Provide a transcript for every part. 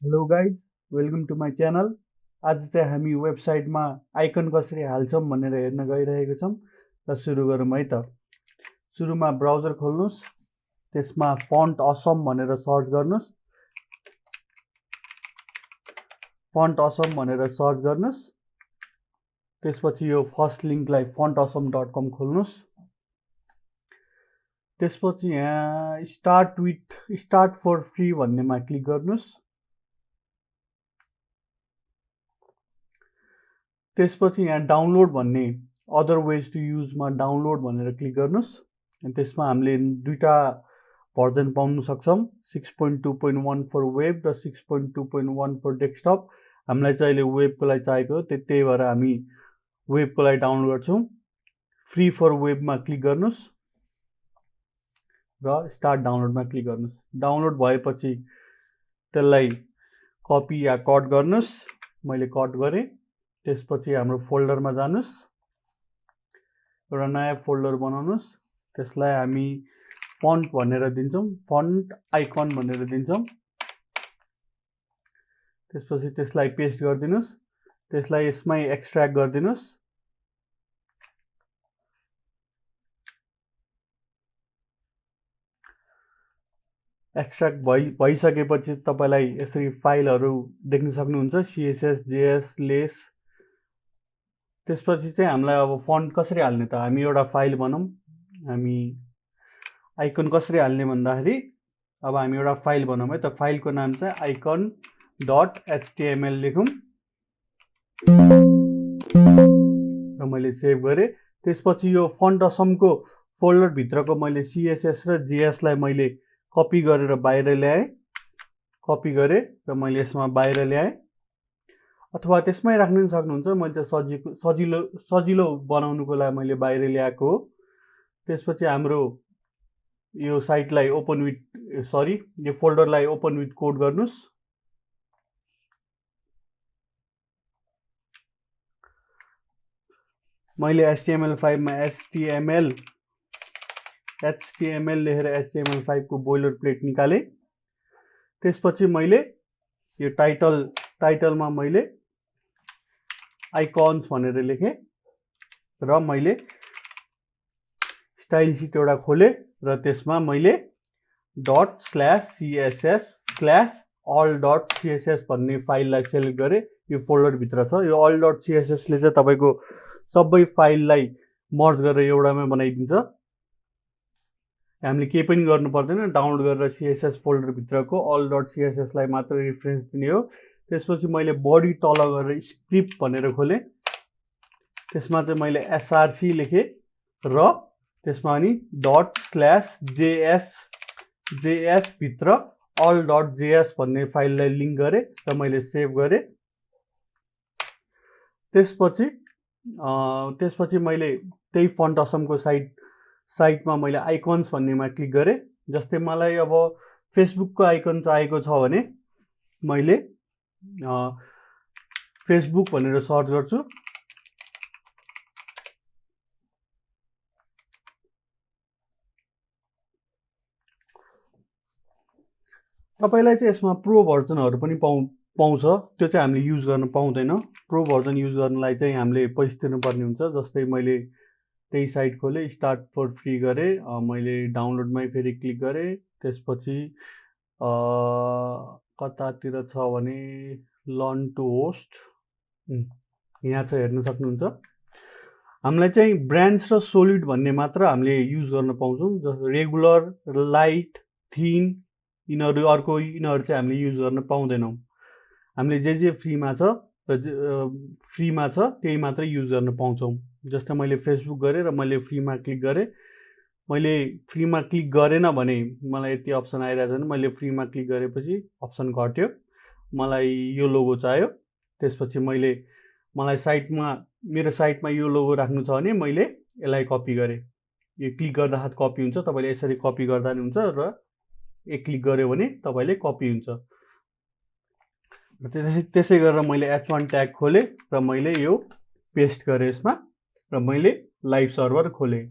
Hello guys, welcome to my channel. आज चाहिँ हामी वेबसाइटमा आइकन कसरी हाल्छौँ भनेर हेर्न गइरहेको छौँ। र सुरु गरौँ है त। सुरुमा ब्राउजर खोल्नुहोस्, त्यसमा फन्ट असम भनेर सर्च गर्नुहोस्। त्यसपछि यो फर्स्ट लिङ्कलाई fontawesome.com खोल्नुहोस्। त्यसपछि यहाँ स्टार्ट फर फ्री भन्नेमा क्लिक गर्नुहोस्। त्यसपछि यहाँ डाउनलोड भन्ने अदर वेज टु युजमा डाउनलोड भनेर क्लिक गर्नुहोस्। अनि त्यसमा हामीले दुईटा भर्जन पाउन सक्छौँ, 6.2.1 फर वेब र 6.2.1 फर डेस्कटप। हामीलाई चाहिँ अहिले वेबको लागि चाहिएको हो, त्यही भएर हामी वेबको लागि डाउनलोड गर्छौँ। फ्री फर वेबमा क्लिक गर्नुहोस् र स्टार्ट डाउनलोडमा क्लिक गर्नुहोस्। डाउनलोड भएपछि त्यसलाई कपी या कट गर्नुहोस्। मैले कट गरेँ। त्यसपछि हाम्रो फोल्डरमा जानुहोस्, एउटा नयाँ फोल्डर बनाउनुहोस्। त्यसलाई हामी फन्ट भनेर दिन्छौँ, फन्ट आइकन भनेर दिन्छौँ। त्यसपछि त्यसलाई पेस्ट गरिदिनुहोस्। त्यसलाई यसमै एक्सट्र्याक्ट गरिदिनुहोस्। एक्सट्र्याक्ट भइसकेपछि तपाईँलाई यसरी फाइलहरू देख्न सक्नुहुन्छ, CSS, JS, लेस। त्यसपछि चाहिँ हामीलाई अब फन्ट कसरी हाल्ने त, हामी एउटा फाइल बनाऊँ। हामी आइकन कसरी हाल्ने भन्दाखेरि अब हामी एउटा फाइल बनाऊँ है त। फाइलको नाम चाहिँ icon.html लेखौँ र मैले सेभ गरेँ। त्यसपछि यो fontawesome फोल्डर भित्रको मैले CSS र JS लाई मैले कपी गरेर बाहिर ल्याएँ। कपी गरेँ र मैले यसमा बाहिर ल्याएँ, अथवा त्यसमै राख्न सक्नुहुन्छ। मैले चाहिँ सजिलो बनाउनुको लागि मैले बाहिर ल्याएको हो। त्यसपछि हाम्रो यो साइटलाई यो फोल्डरलाई ओपन विथ कोड गर्नुहोस्। मैले HTML5 मा HTML लेखेर HTML5 को बोइलर प्लेट निकालेँ। त्यसपछि मैले यो टाइटलमा मैले आइकन्स भनेर लेखेँ र मैले स्टाइल सिट एउटा खोलेँ र त्यसमा मैले .css/all.css भन्ने फाइललाई सेलेक्ट गरेँ। यो फोल्डर भित्र छ। यो all.css ले चाहिँ तपाईको सबै फाइललाई मर्ज गरेर एउटामै बनाइदिन्छ। हामीले केही पनि गर्नु पर्दैन, डाउनलोड गरेर CSS फोल्डर भित्रको all.css लाई मात्र रेफरेन्स दिने हो। त्यसपछि मैले बडी तल गरेर स्क्रिप्ट भनेर खोलेँ। त्यसमा चाहिँ मैले src लेखेँ र त्यसमा अनि ./js भित्र all.js भन्ने फाइललाई लिङ्क गरेँ र मैले सेभ गरेँ। त्यसपछि मैले त्यही fontawesome साइटमा मैले आइकन्स भन्नेमा क्लिक गरेँ। जस्तै मलाई अब फेसबुकको आइकन चाहिएको छ भने मैले फेसबुक भनेर सर्च गर्छु। तपाईलाई चाहिँ यसमा प्रो भर्जनहरू पनि पाउँछ, त्यो चाहिँ हामीले युज गर्न पाउँदैन। प्रो भर्जन युज गर्नलाई चाहिँ हामीले पैसा तिर्नुपर्ने हुन्छ। जस्तै मैले त्यही साइट खोलेँ, स्टार्ट फर फ्री गरेँ, मैले डाउनलोडमै फेरि क्लिक गरेँ। त्यसपछि कतातिर छ भने लर्न टु होस्ट, यहाँ चाहिँ हेर्न सक्नुहुन्छ। हामीलाई चाहिँ ब्रान्च र सोलिड भन्ने मात्र हामीले युज गर्न पाउँछौँ। जस्तो रेगुलर, लाइट, थिन, यिनीहरू चाहिँ हामीले युज गर्न पाउँदैनौँ। हामीले जे फ्रीमा छ त्यही मात्र युज गर्न पाउँछौँ। जस्तै मैले फेसबुक गरेँ र मैले फ्रीमा क्लिक गरेँ। मैले फ्रीमा क्लिक गरेन भने मलाई यति अप्सन आइरहेको छैन। मैले फ्रीमा क्लिक गरेपछि अप्सन घट्यो, मलाई यो लोगो चाहियो। त्यसपछि मलाई मेरो साइटमा यो लोगो राख्नु छ भने मैले यसलाई कपी गरेँ। यो क्लिक गर्दाखेरि कपी हुन्छ। तपाईँले यसरी कपी गर्दा नि हुन्छ र एक क्लिक गर्यो भने तपाईँले कपी हुन्छ। त्यसै गरेर मैले H1 ट्याग खोलेँ र मैले यो पेस्ट गरेँ यसमा र मैले लाइभ सर्भर खोलेँ।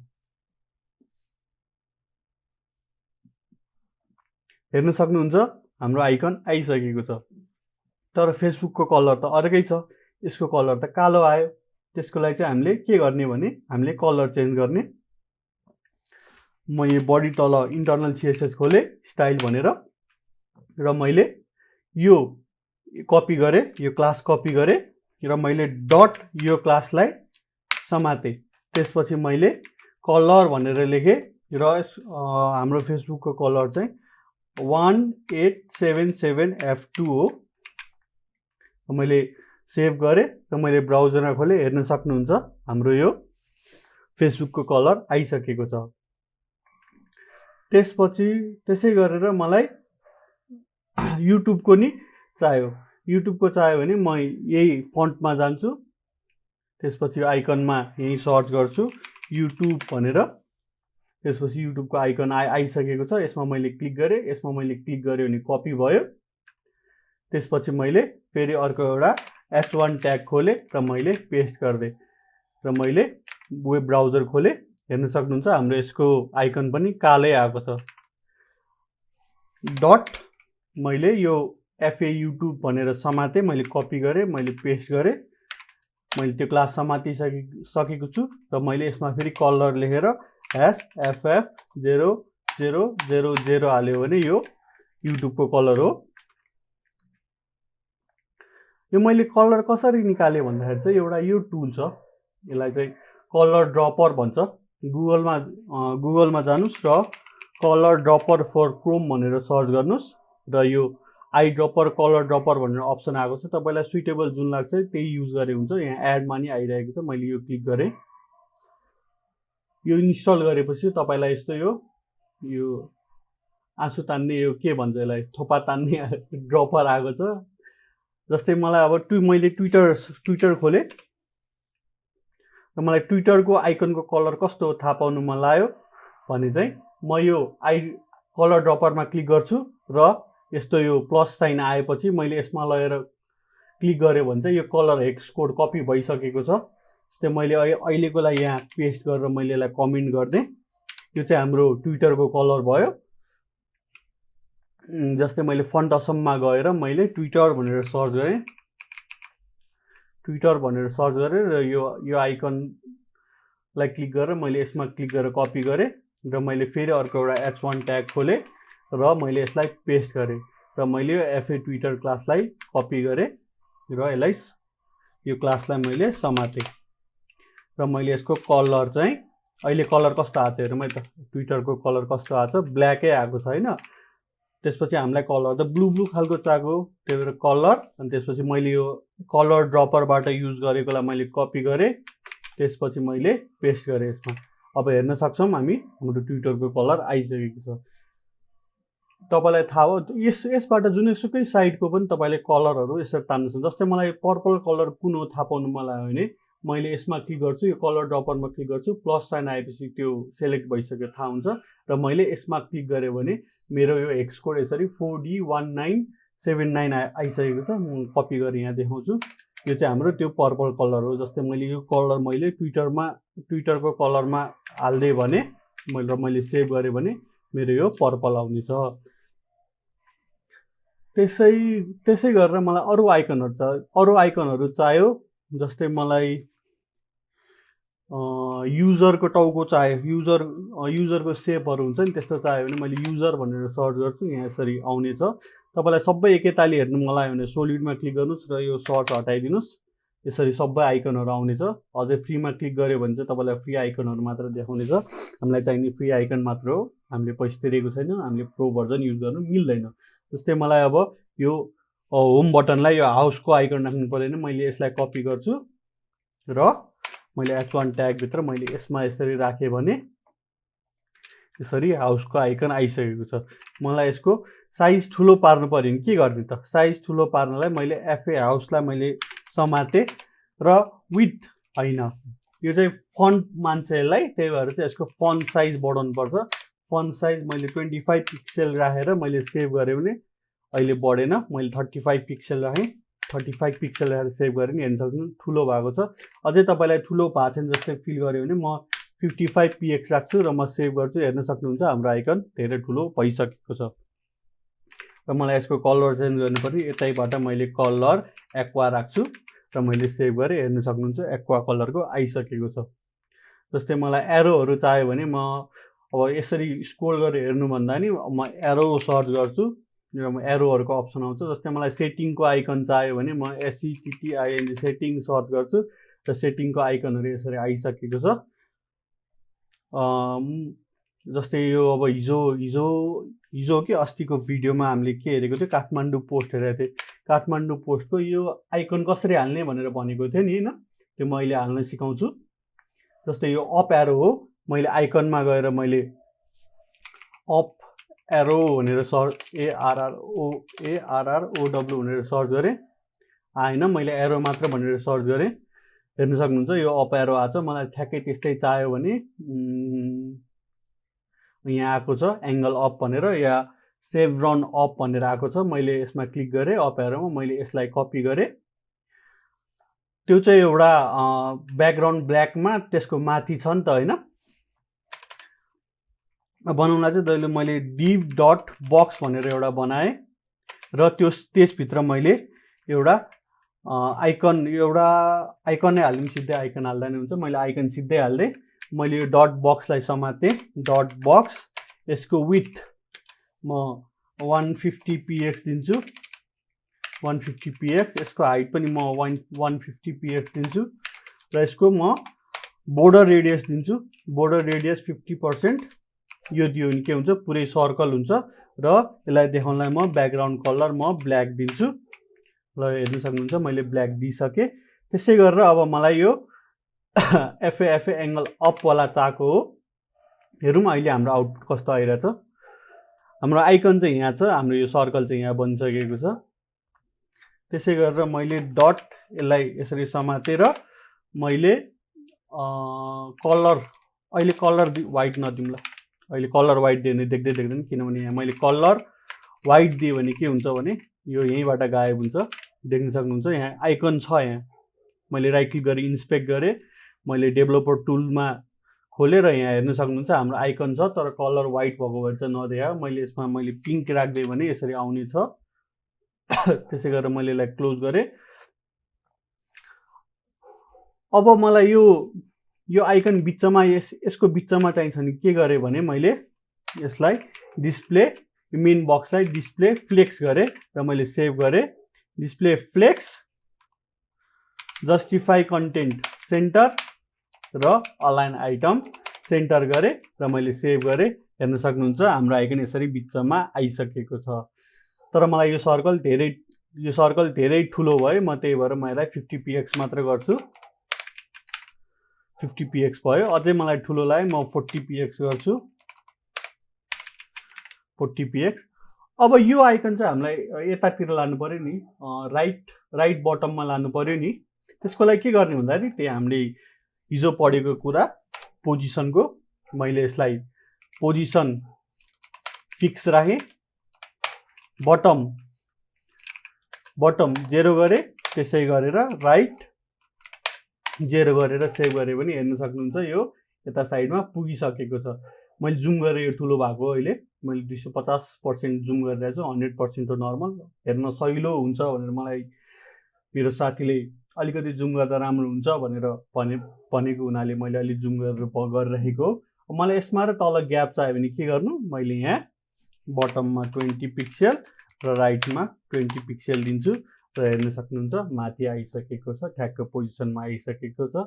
हेर्न सक्नुहुन्छ हाम्रो आइकन आइसकेको छ। तर फेसबुकको कलर त अर्कै छ, यसको कलर त कालो आयो। त्यसको लागि चाहिँ हामीले के गर्ने भने हामीले कलर चेन्ज गर्ने। म यो बडी तल इन्टरनल CSS खोले स्टाइल भनेर र मैले यो कपी गरेँ, यो क्लास कपी गरेँ र मैले डट यो क्लासलाई समातेँ। त्यसपछि मैले कलर भनेर लेखेँ र हाम्रो फेसबुकको कलर चाहिँ 1877F2 हो। मैले सेभ गरेँ र मैले ब्राउजरमा खोलेँ, हेर्न सक्नुहुन्छ हाम्रो यो फेसबुकको कलर आइसकेको छ। त्यसपछि त्यसै गरेर मलाई युट्युबको नि चाहियो। युट्युबको चाहियो भने म यही फन्टमा जान्छु, त्यसपछि आइकनमा यही सर्च गर्छु युट्युब भनेर। त्यसपछि युट्युबको आइकन आइसकेको छ। यसमा मैले क्लिक गरेँ, यसमा मैले क्लिक गरेँ भने कपी भयो। त्यसपछि मैले फेरि अर्को एउटा H1 ट्याग खोलेँ र मैले पेस्ट गरिदिएँ र मैले वेब ब्राउजर खोलेँ। हेर्न सक्नुहुन्छ हाम्रो यसको आइकन पनि कालै आएको छ। डट मैले यो FA युट्युब भनेर समातेँ, मैले कपी गरेँ, मैले पेस्ट गरेँ, मैले त्यो क्लास समातिसकेको छु र मैले यसमा फेरि कलर लेखेर SFF0000 हाल्यो भने यो युट्युबको कलर हो। यो मैले कलर कसरी निकालेँ भन्दाखेरि चाहिँ एउटा यो टुल छ, यसलाई चाहिँ कलर ड्रपर भन्छ। गुगलमा जानुस् र कलर ड्रपर फर क्रोम भनेर सर्च गर्नुस् र यो आई ड्रपर कलर ड्रपर भनेर अप्सन आएको छ। तपाईलाई सुइटेबल जुन लाग्छ त्यही युज गरे हुन्छ। यहाँ एडमा नि आइरहेको छ, मैले यो क्लिक गरेँ। यो इन्स्टल गरेपछि तपाईलाई यस्तो यो आँसु तान्ने यो के भन्छ यसलाई, थोपा तान्ने ड्रपर आएको छ। जस्तै मलाई अब मैले ट्विटर खोलेँ र मलाई ट्विटरको आइकनको कलर कस्तो हो थाहा पाउनु मन लाग्यो भने चाहिँ म यो कलर ड्रपरमा क्लिक गर्छु र यस्तो यो प्लस साइन आएपछि मैले यसमा लगेर क्लिक गरेँ भने चाहिँ यो कलर हेक्स कोड कपी भइसकेको छ। जस्तै मैले अहिलेको लागि यहाँ पेस्ट गरेर मैले यसलाई कमेन्ट गरिदिएँ। यो चाहिँ हाम्रो ट्विटरको कलर भयो। जस्तै मैले फोन्टावेसममा गएर मैले ट्विटर भनेर सर्च गरेँ, र यो आइकनलाई क्लिक गरेर मैले यसमा क्लिक गरेर कपी गरेँ र मैले फेरि अर्को एउटा H1 ट्याग खोलेँ र मैले यसलाई पेस्ट गरेँ र मैले यो FA ट्विटर क्लासलाई कपी गरेँ र यसलाई यो क्लासलाई मैले समातेँ र मैले यसको कलर चाहिँ अहिले कलर कस्तो आएको छ हेरौँ है त। ट्विटरको कलर कस्तो आएको छ, ब्ल्याकै आएको छ हैन। त्यसपछि हामीलाई कलर त ब्लू खालको चाहिएको, त्यही भएर कलर। अनि त्यसपछि मैले यो कलर ड्रपरबाट युज गरेकोलाई मैले कपी गरेँ, त्यसपछि मैले पेस्ट गरेँ यसमा। अब हेर्न सक्छौँ हामी हाम्रो ट्विटरको कलर आइसकेको छ। तपाईलाई थाहा हो यसबाट जुनैसुकै साइटको पनि तपाईले कलरहरू यसरी तान्नु सक्नुहुन्छ। जस्तै मलाई पर्पल कलर कुन हो थाहा पाउनु मन लाग्यो भने मैले यसमा क्लिक गर्छु, यो कलर ड्रपरमा क्लिक गर्छु, प्लस साइन आएपछि त्यो सेलेक्ट भइसक्यो थाहा हुन्छ र मैले यसमा क्लिक गरेँ भने मेरो यो हेक्स कोड यसरी 4D1979 आइसकेको छ। म कपी गरेर यहाँ देखाउँछु। यो चाहिँ हाम्रो त्यो पर्पल कलर हो। जस्तै मैले यो कलर मैले ट्विटरको कलरमा हाल्दिएँ भने मैले सेभ गरेँ भने मेरो यो पर्पल आउने छ। त्यसै गरेर मलाई अरू आइकनहरू चाहियो। जस्तै मलाई युजरको टाउको चाहियो, युजरको सेपहरू हुन्छ नि त्यस्तो चाहियो भने मैले युजर भनेर सर्च गर्छु, यहाँ यसरी आउने छ। तपाईलाई सबै एकैताली हेर्नु मन लाग्यो भने सोलिडमा क्लिक गर्नुस् र यो सर्च हटाइदिनुस्, यसरी सबै आइकनहरू आउने छ। अझै फ्रीमा क्लिक गर्यो भने चाहिँ तपाईलाई फ्री आइकनहरू मात्र देखाउने छ। हामीलाई चाहिने फ्री आइकन मात्र हो, हामीले पैसा तिरेको छैन, हामीले प्रो भर्जन युज गर्नु मिल्दैन। जस्तै मलाई अब यो होम बटनलाई यो हाउसको आइकन राख्नु पर्दैन, मैले यसलाई कपी गर्छु र मैले H1 ट्यागभित्र मैले यसमा यसरी राखेँ भने यसरी हाउसको आइकन आइसकेको छ। मलाई यसको साइज ठुलो पार्नु पर्यो भने के गर्ने त? साइज ठुलो पार्नलाई मैले FA हाउसलाई मैले समातेँ र विथ होइन, यो चाहिँ फन्ट मान्छेलाई, त्यही भएर चाहिँ यसको फन्ट साइज बढाउनु पर्छ। फन्ट साइज मैले 25 पिक्सल राखेर मैले सेभ गरेँ भने अहिले बढेन, मैले 35 पिक्सल राखेँ। 35 पिक्सल राखेर सेभ गरेँ नि हेर्न सक्नु ठुलो भएको छ। अझै तपाईलाई ठुलो भएको छैन जस्तै फिल गर्यो भने म 55 px राख्छु र म सेभ गर्छु। हेर्न सक्नुहुन्छ हाम्रो आइकन धेरै ठुलो भइसकेको छ। र र मलाई यसको कलर चेन्ज गर्नु पर्यो यतैबाट मैले कलर एक्वा राख्छु र मैले सेभ गरेँ हेर्न सक्नुहुन्छ एक्वा कलरको आइसकेको छ जस्तै मलाई एरोहरू चाहियो भने म अब यसरी स्क्रोल गरेर हेर्नु भन्दा नि म एरो सर्च गर्छु र म एरोहरूको अप्सन आउँछ जस्तै मलाई सेटिङको आइकन चाहियो भने म SETTING सेटिङ सर्च गर्छु र सेटिङको आइकनहरू यसरी आइसकेको छ जस्तै यो अब हिजो कि अस्तिको भिडियोमा हामीले के हेरेको थियो काठमाडौँ पोस्ट हेरेको थिएँ काठमाडौँ पोस्टको यो आइकन कसरी हाल्ने भनेर भनेको थियो नि हैन त्यो म अहिले हाल्न सिकाउँछु जस्तै यो अप एरो हो मैले आइकनमा गएर मैले अप एरो भनेर सर्च ARROW भनेर सर्च गरेँ आएन मैले एरो मात्र भनेर सर्च गरेँ हेर्न सक्नुहुन्छ यो अप एरो आछ मलाई ठ्याक्कै त्यस्तै चाहियो भने यहाँ आएको छ एंगल अप भनेर या सेभरन अप भनेर आएको छ मैले यसमा क्लिक गरेँ अप एरोमा मैले यसलाई कपी गरेँ त्यो चाहिँ एउटा ब्याकग्राउन्ड ब्ल्याकमा त्यसको माथि छ नि त हैन बनाउनलाई चाहिँ दैले मैले div डट बक्स भनेर एउटा बनाएँ र त्यसभित्र मैले एउटा आइकन नै हाल्दिम सिधै आइकन हाल्दा नि हुन्छ मैले आइकन सिधै हाल्दै मैले यो डट बक्सलाई समातेँ डट बक्स यसको विड्थ म 150 px दिन्छु 150 px यसको हाइट पनि म 150 px दिन्छु र यसको म बोर्डर रेडियस दिन्छु बोर्डर रेडियस 50% यो दियो भने के हुन्छ पुरै सर्कल हुन्छ र यसलाई देखाउनलाई म ब्याकग्राउन्ड कलर म ब्ल्याक दिन्छु ल हेर्न सक्नुहुन्छ मैले ब्ल्याक दिइसके त्यसै गरेर अब मलाई यो FA एंगल अप वाला चाको हो हेरौँ अहिले हाम्रो आउटपुट कस्तो आइरहेछ हाम्रो आइकन चाहिँ यहाँ छ हाम्रो यो सर्कल चाहिँ यहाँ बनिसकेको छ त्यसै गरेर मैले डट यसलाई यसरी समातेर मैले कलर अहिले कलर व्हाइट नदिउँ ल अहिले कलर व्हाइट दियो भने देख्दैन किनभने यहाँ मैले कलर व्हाइट दियो भने के हुन्छ भने यो यहीँबाट गायब हुन्छ देख्न सक्नुहुन्छ यहाँ आइकन छ यहाँ मैले राइट क्लिक गरी इन्स्पेक्ट गरेँ मैले डेभलपर टुलमा खोलेर यहाँ हेर्न सक्नुहुन्छ हाम्रो आइकन छ तर कलर व्हाइट भएको भएर चाहिँ नदेखायो मैले यसमा मैले पिङ्क राख्दै भने यसरी आउने छ त्यसै गरेर मैले यसलाई क्लोज गरेँ अब मलाई यो आइकन बिचमा यसको बिचमा चाहिन्छ नि के गरेँ भने मैले यसलाई डिस्प्ले मेन बक्सलाई डिस्प्ले फ्लेक्स गरेँ र मैले सेभ गरेँ display flex justify content center र अलाइन आइटम सेन्टर गरेँ र मैले सेभ गरेँ हेर्न सक्नुहुन्छ हाम्रो आइकन यसरी बिचमा आइसकेको छ तर मलाई यो सर्कल धेरै ठुलो भयो म त्यही भएर म यसलाई 50 px मात्र गर्छु 50 px भयो अझै मलाई ठुलो लाग्यो म 40 px गर्छु 40 px अब यो आइकन चाहिँ हामीलाई यतातिर लानु पर्यो नि राइट बटममा लानु पर्यो नि त्यसको लागि के गर्ने भन्दा नि त्यही हामीले हिजो पढेको कुरा पोजिसनको मैले यसलाई पोजिसन फिक्स राखेँ बटम 0 गरेँ त्यसै गरेर राइट 0 गरेर सेभ गरेँ भने हेर्न सक्नुहुन्छ यो यता साइडमा पुगिसकेको छ मैले जुम गरेर यो ठुलो भएको अहिले मैले 250% जुम गरिरहेको छु 100% त नर्मल हेर्न सजिलो हुन्छ भनेर मलाई मेरो साथीले अलिकति जुम गर्दा राम्रो हुन्छ भनेर भनेको हुनाले मैले अलि जुम गरिरहेको हो मलाई यसमा र तल ग्याप चाहियो भने के गर्नु मैले यहाँ बटममा 20 पिक्सल र राइटमा 20 पिक्सल दिन्छु र हेर्न सक्नुहुन्छ माथि आइसकेको छ ठ्याक्क पोजिसनमा आइसकेको छ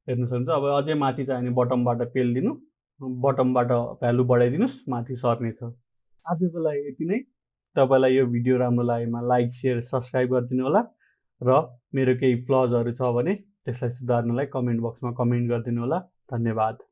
हेर्न सक्नुहुन्छ अब अझै माथि चाहियो भने बटमबाट पेल्दिनु बटमबाट भ्यालु बढाइदिनुस् माथि सर्ने छ आजको लागि यति नै तपाईलाई यो भिडियो राम्रो लागेमा लाइक शेयर सब्स्क्राइब गरिदिनु होला र मेरो केही फ्लजहरु छ भने त्यसलाई सुधार्नलाई कमेन्ट बक्समा कमेन्ट गरिदिनु होला धन्यवाद।